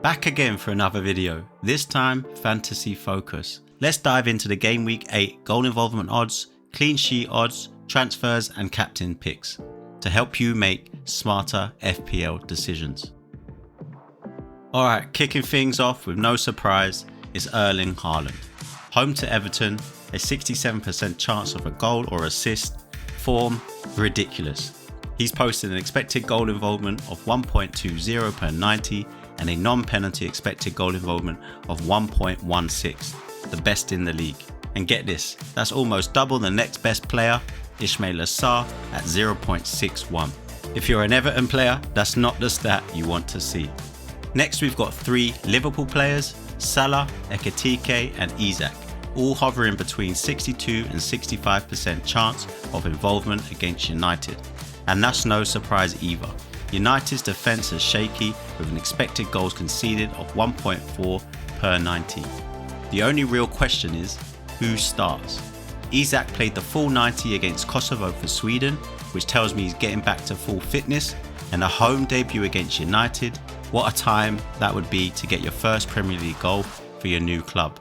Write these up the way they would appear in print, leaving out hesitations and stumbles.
Back again for another video, this time fantasy focus. Let's dive into the game week 8 goal involvement odds, clean sheet odds, transfers and captain picks to help you make smarter FPL decisions. Alright, kicking things off with no surprise is Erling Haaland. Home to Everton, a 67% chance of a goal or assist, form ridiculous. He's posted an expected goal involvement of 1.20 per 90 and a non-penalty expected goal involvement of 1.16, the best in the league. And get this, that's almost double the next best player, Ismail Assar, at 0.61. If you're an Everton player, that's not the stat you want to see. Next we've got 3 Liverpool players, Salah, Ekitike and Isak, all hovering between 62 and 65% chance of involvement against United. And that's no surprise either. United's defence is shaky with an expected goals conceded of 1.4 per 90. The only real question is, who starts? Isak played the full 90 against Kosovo for Sweden, which tells me he's getting back to full fitness, and a home debut against United. What a time that would be to get your first Premier League goal for your new club.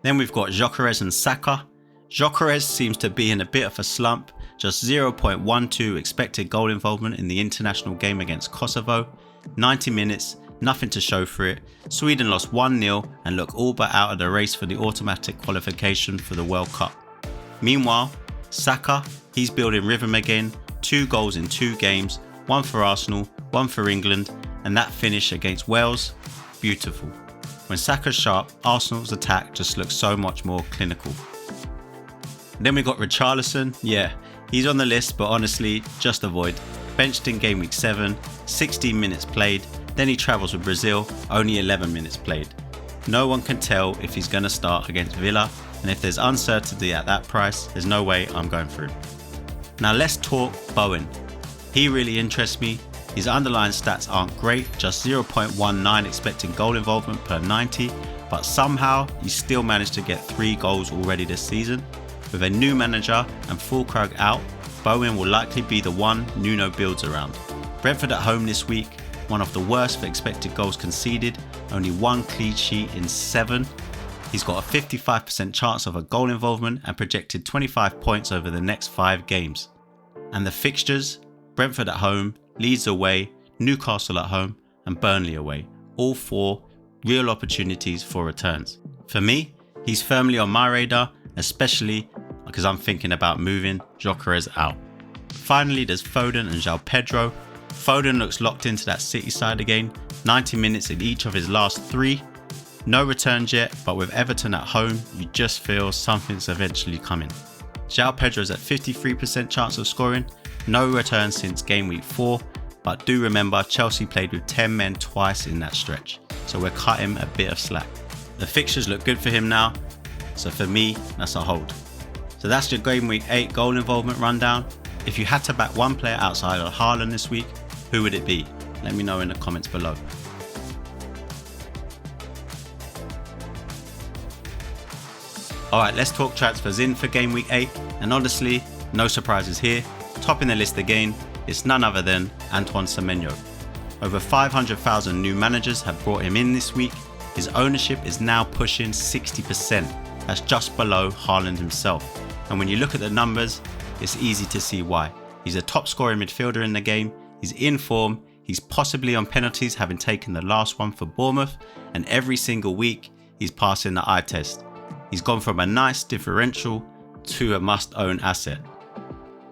Then we've got Gyökeres and Saka. Gyökeres seems to be in a bit of a slump, just 0.12 expected goal involvement in the international game against Kosovo, 90 minutes, nothing to show for it. Sweden lost 1-0 and look all but out of the race for the automatic qualification for the World Cup. Meanwhile, Saka, he's building rhythm again, 2 goals in 2 games, 1 for Arsenal, 1 for England, and that finish against Wales, beautiful. When Saka's sharp, Arsenal's attack just looks so much more clinical. Then we got Richarlison. Yeah, he's on the list, but honestly, just avoid. Benched in game week 7, 16 minutes played, then he travels with Brazil, only 11 minutes played. No one can tell if he's going to start against Villa, and if there's uncertainty at that price, there's no way I'm going through. Now let's talk Bowen. He really interests me. His underlying stats aren't great, just 0.19 expected goal involvement per 90, but somehow he still managed to get 3 goals already this season. With a new manager and Fulkrug out, Bowen will likely be the one Nuno builds around. Brentford at home this week, one of the worst for expected goals conceded, only 1 clean sheet in 7. He's got a 55% chance of a goal involvement and projected 25 points over the next 5 games. And the fixtures, Brentford at home, Leeds away, Newcastle at home and Burnley away, all 4 real opportunities for returns. For me, he's firmly on my radar, especially because I'm thinking about moving Gyökeres out. Finally, there's Foden and João Pedro. Foden looks locked into that City side again, 90 minutes in each of his last 3. No returns yet, but with Everton at home, you just feel something's eventually coming. João Pedro's at 53% chance of scoring, no return since game week 4, but do remember Chelsea played with 10 men twice in that stretch, so we're cutting a bit of slack. The fixtures look good for him now, so for me, that's a hold. So that's your game week 8 goal involvement rundown. If you had to back one player outside of Haaland this week, who would it be? Let me know in the comments below. Alright, let's talk transfers in for game week 8, and honestly, no surprises here. Topping the list again, it's none other than Antoine Semenyo. Over 500,000 new managers have brought him in this week. His ownership is now pushing 60%. That's just below Haaland himself. And when you look at the numbers, it's easy to see why. He's a top scoring midfielder in the game, he's in form, he's possibly on penalties having taken the last one for Bournemouth, and every single week he's passing the eye test. He's gone from a nice differential to a must-own asset.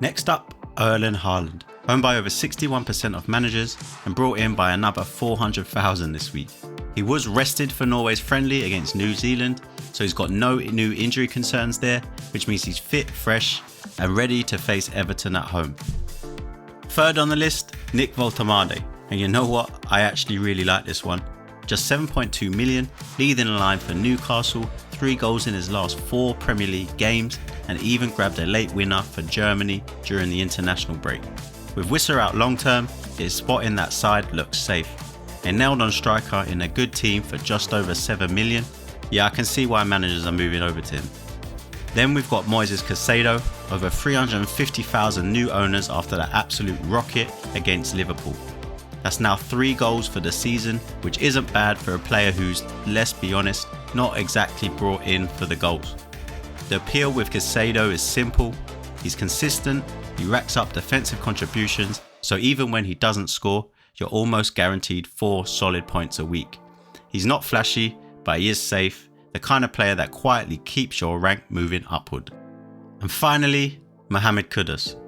Next up, Erling Haaland, owned by over 61% of managers and brought in by another 400,000 this week. He was rested for Norway's friendly against New Zealand, so he's got no new injury concerns there, which means he's fit, fresh and ready to face Everton at home. Third on the list, Nick Voltemade, and you know what, I actually really like this one. Just 7.2 million, leading the line for Newcastle, 3 goals in his last 4 Premier League games and even grabbed a late winner for Germany during the international break. With Wisser out long term, his spot in that side looks safe. A nailed on striker in a good team for just over 7 million. Yeah, I can see why managers are moving over to him. Then we've got Moises Caicedo, over 350,000 new owners after that absolute rocket against Liverpool. That's now 3 goals for the season, which isn't bad for a player who's, let's be honest, not exactly brought in for the goals. The appeal with Caicedo is simple, he's consistent, he racks up defensive contributions, so even when he doesn't score, you're almost guaranteed 4 solid points a week. He's not flashy, but he is safe, the kind of player that quietly keeps your rank moving upward. And finally, Mohamed Kudus.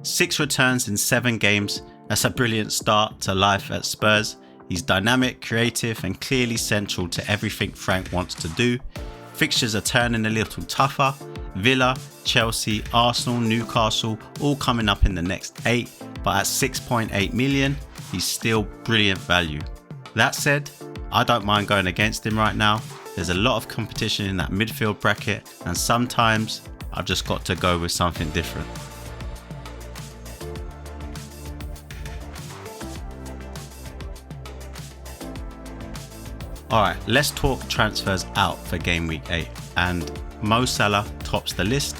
6 returns in 7 games, that's a brilliant start to life at Spurs. He's dynamic, creative and clearly central to everything Frank wants to do. Fixtures are turning a little tougher. Villa, Chelsea, Arsenal, Newcastle, all coming up in the next 8, but at 6.8 million, he's still brilliant value. That said, I don't mind going against him right now. There's a lot of competition in that midfield bracket, and sometimes I've just got to go with something different. Alright, let's talk transfers out for game week 8, and Mo Salah tops the list.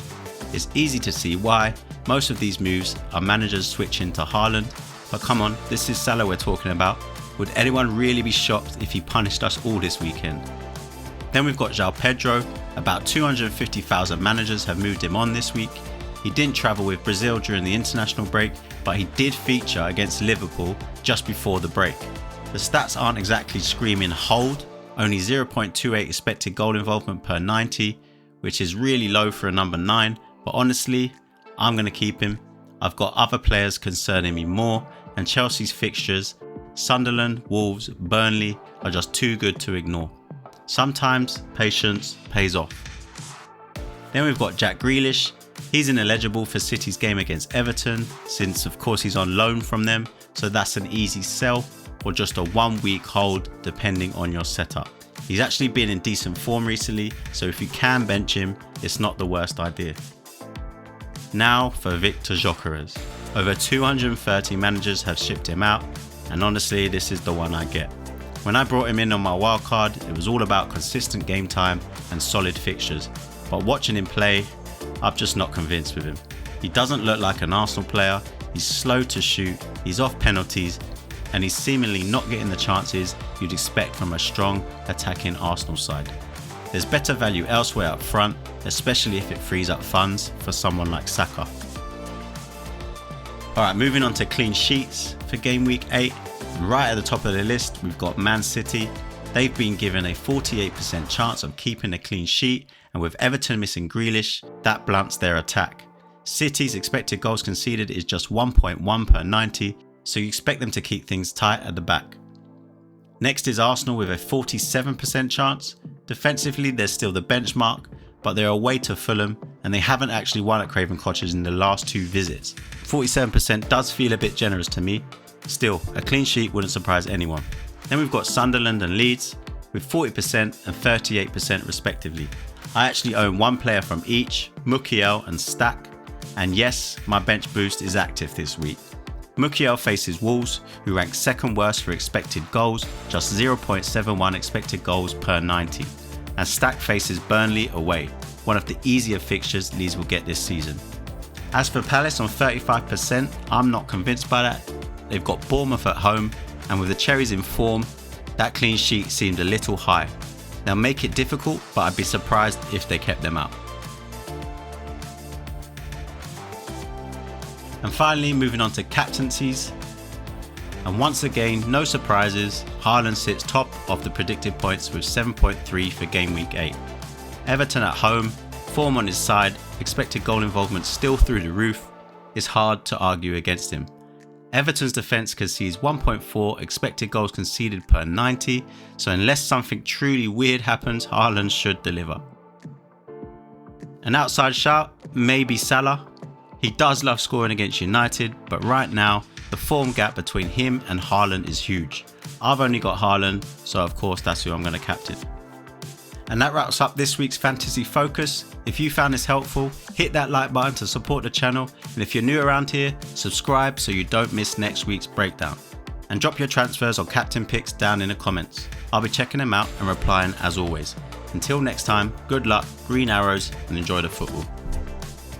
It's easy to see why. Most of these moves are managers switching to Haaland, but come on, this is Salah we're talking about. Would anyone really be shocked if he punished us all this weekend? Then we've got João Pedro. About 250,000 managers have moved him on this week. He didn't travel with Brazil during the international break, but he did feature against Liverpool just before the break. The stats aren't exactly screaming hold, only 0.28 expected goal involvement per 90, which is really low for a number 9, but honestly, I'm going to keep him. I've got other players concerning me more, and Chelsea's fixtures, Sunderland, Wolves, Burnley, are just too good to ignore. Sometimes patience pays off. Then we've got Jack Grealish. He's ineligible for City's game against Everton, since of course he's on loan from them, so that's an easy sell, or just a 1 week hold depending on your setup. He's actually been in decent form recently, so if you can bench him, it's not the worst idea. Now for Victor Gyökeres. Over 230 managers have shipped him out, and honestly this is the one I get. When I brought him in on my wildcard, it was all about consistent game time and solid fixtures, but watching him play, I'm just not convinced with him. He doesn't look like an Arsenal player, he's slow to shoot, he's off penalties, and he's seemingly not getting the chances you'd expect from a strong attacking Arsenal side. There's better value elsewhere up front, especially if it frees up funds for someone like Saka. Alright, moving on to clean sheets for game week 8. Right at the top of the list, we've got Man City. They've been given a 48% chance of keeping a clean sheet, and with Everton missing Grealish, that blunts their attack. City's expected goals conceded is just 1.1 per 90, so you expect them to keep things tight at the back. Next is Arsenal with a 47% chance. Defensively, they're still the benchmark, but they're away to Fulham, and they haven't actually won at Craven Cottage in the last 2 visits. 47% does feel a bit generous to me. Still, a clean sheet wouldn't surprise anyone. Then we've got Sunderland and Leeds with 40% and 38% respectively. I actually own one player from each, Mukiel and Stack, and yes, my bench boost is active this week. Mukiel faces Wolves, who rank second worst for expected goals, just 0.71 expected goals per 90, and Stack faces Burnley away, one of the easier fixtures Leeds will get this season. As for Palace on 35%, I'm not convinced by that. They've got Bournemouth at home, and with the Cherries in form, that clean sheet seemed a little high. They'll make it difficult, but I'd be surprised if they kept them out. And finally, moving on to captaincies. And once again, no surprises, Haaland sits top of the predicted points with 7.3 for game week 8. Everton at home, form on his side, expected goal involvement still through the roof. It's hard to argue against him. Everton's defence concedes 1.4 expected goals conceded per 90, so unless something truly weird happens, Haaland should deliver. An outside shout, maybe Salah. He does love scoring against United, but right now, the form gap between him and Haaland is huge. I've only got Haaland, so of course that's who I'm going to captain. And that wraps up this week's Fantasy Focus. If you found this helpful, hit that like button to support the channel, and if you're new around here, subscribe so you don't miss next week's breakdown. And drop your transfers or captain picks down in the comments. I'll be checking them out and replying as always. Until next time, good luck, green arrows, and enjoy the football.